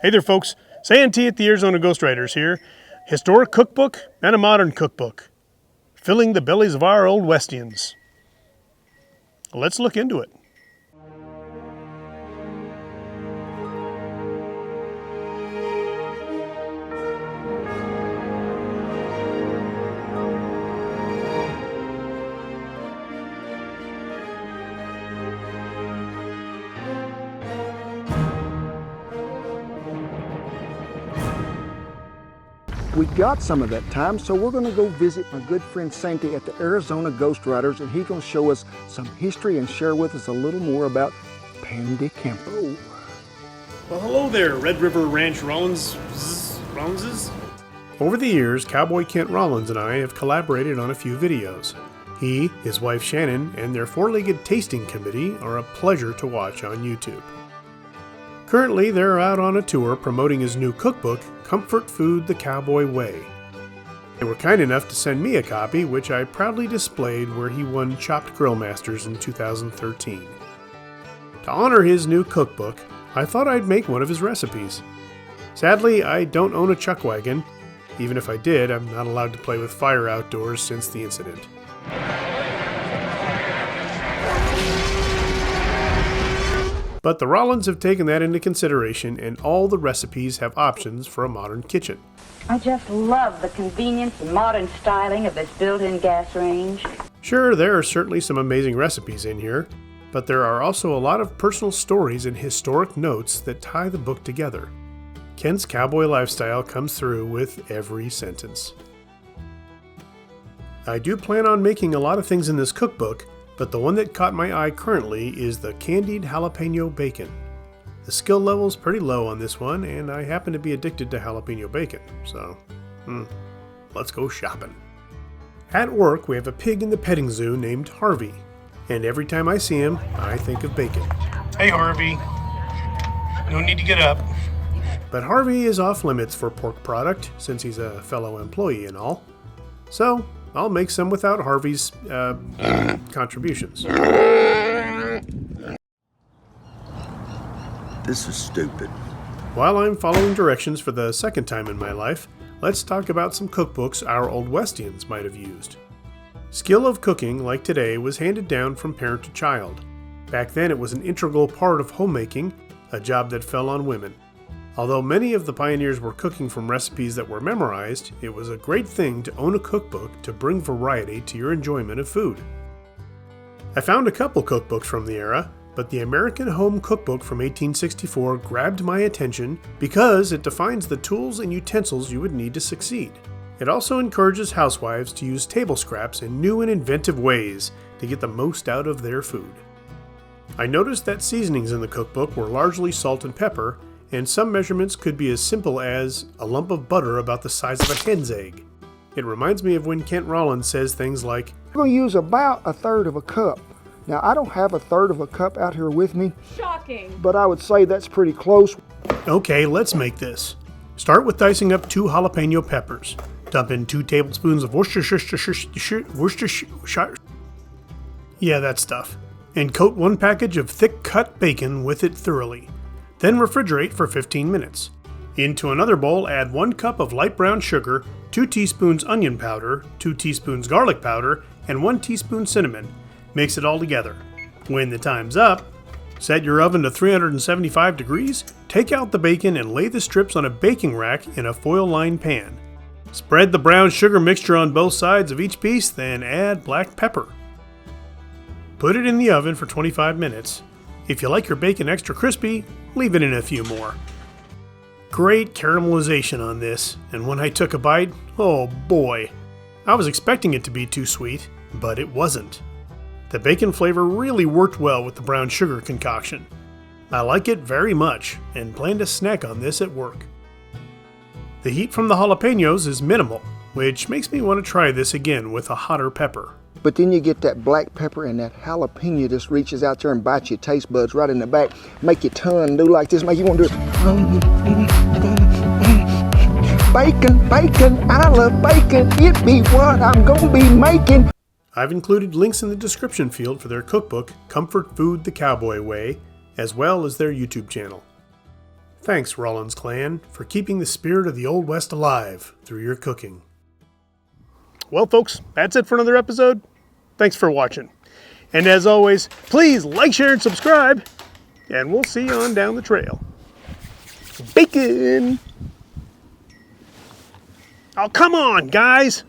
Hey there folks, Santee at the Arizona Ghostwriters here. Historic cookbook and a modern cookbook. Filling the bellies of our old Westians. Let's look into it. We got some of that time, so we're going to go visit my good friend Santee at the Arizona Ghostwriters, and he's going to show us some history and share with us a little more about Pan de Campo. Well, hello there, Red River Ranch Rollinses. Over the years, Cowboy Kent Rollins and I have collaborated on a few videos. He, his wife Shannon, and their four-legged tasting committee are a pleasure to watch on YouTube. Currently, they're out on a tour promoting his new cookbook, Comfort Food the Cowboy Way. They were kind enough to send me a copy, which I proudly displayed where he won Chopped Grill Masters in 2013. To honor his new cookbook, I thought I'd make one of his recipes. Sadly, I don't own a chuck wagon. Even if I did, I'm not allowed to play with fire outdoors since the incident. But the Rollins have taken that into consideration, and all the recipes have options for a modern kitchen. I just love the convenience and modern styling of this built-in gas range. Sure, there are certainly some amazing recipes in here, but there are also a lot of personal stories and historic notes that tie the book together. Kent's cowboy lifestyle comes through with every sentence. I do plan on making a lot of things in this cookbook, but the one that caught my eye currently is the candied jalapeno bacon. The skill level's pretty low on this one, and I happen to be addicted to jalapeno bacon, so let's go shopping. At work, we have a pig in the petting zoo named Harvey, and every time I see him, I think of bacon. Hey Harvey, no need to get up. But Harvey is off limits for pork product, since he's a fellow employee and all. So, I'll make some without Harvey's, contributions. This is stupid. While I'm following directions for the second time in my life, let's talk about some cookbooks our old Westians might have used. Skill of cooking, like today, was handed down from parent to child. Back then it was an integral part of homemaking, a job that fell on women. Although many of the pioneers were cooking from recipes that were memorized, it was a great thing to own a cookbook to bring variety to your enjoyment of food. I found a couple cookbooks from the era, but the American Home Cookbook from 1864 grabbed my attention because it defines the tools and utensils you would need to succeed. It also encourages housewives to use table scraps in new and inventive ways to get the most out of their food. I noticed that seasonings in the cookbook were largely salt and pepper, and some measurements could be as simple as a lump of butter about the size of a hen's egg. It reminds me of when Kent Rollins says things like, We're going to use about a third of a cup. Now, I don't have a third of a cup out here with me. Shocking. But I would say that's pretty close. Okay, let's make this. Start with dicing up 2 jalapeno peppers. Dump in 2 tablespoons of Worcestershire. Yeah, that stuff. And coat 1 package of thick-cut bacon with it thoroughly. Then refrigerate for 15 minutes. Into another bowl, add 1 cup of light brown sugar, 2 teaspoons onion powder, 2 teaspoons garlic powder, and 1 teaspoon cinnamon. Mix it all together. When the time's up, set your oven to 375 degrees, take out the bacon and lay the strips on a baking rack in a foil-lined pan. Spread the brown sugar mixture on both sides of each piece, then add black pepper. Put it in the oven for 25 minutes. If you like your bacon extra crispy, leave it in a few more. Great caramelization on this, and when I took a bite, oh boy. I was expecting it to be too sweet, but it wasn't. The bacon flavor really worked well with the brown sugar concoction. I like it very much, and plan to snack on this at work. The heat from the jalapenos is minimal, which makes me want to try this again with a hotter pepper. But then you get that black pepper and that jalapeno just reaches out there and bites your taste buds right in the back. Make your tongue do like this, make you want to do bacon, bacon, I love bacon. It be what I'm gonna be making. I've included links in the description field for their cookbook, Comfort Food the Cowboy Way, as well as their YouTube channel. Thanks, Rollins clan, for keeping the spirit of the Old West alive through your cooking. Well, folks, that's it for another episode. Thanks for watching. And as always, please like, share, and subscribe. And we'll see you on down the trail. Bacon! Oh, come on, guys!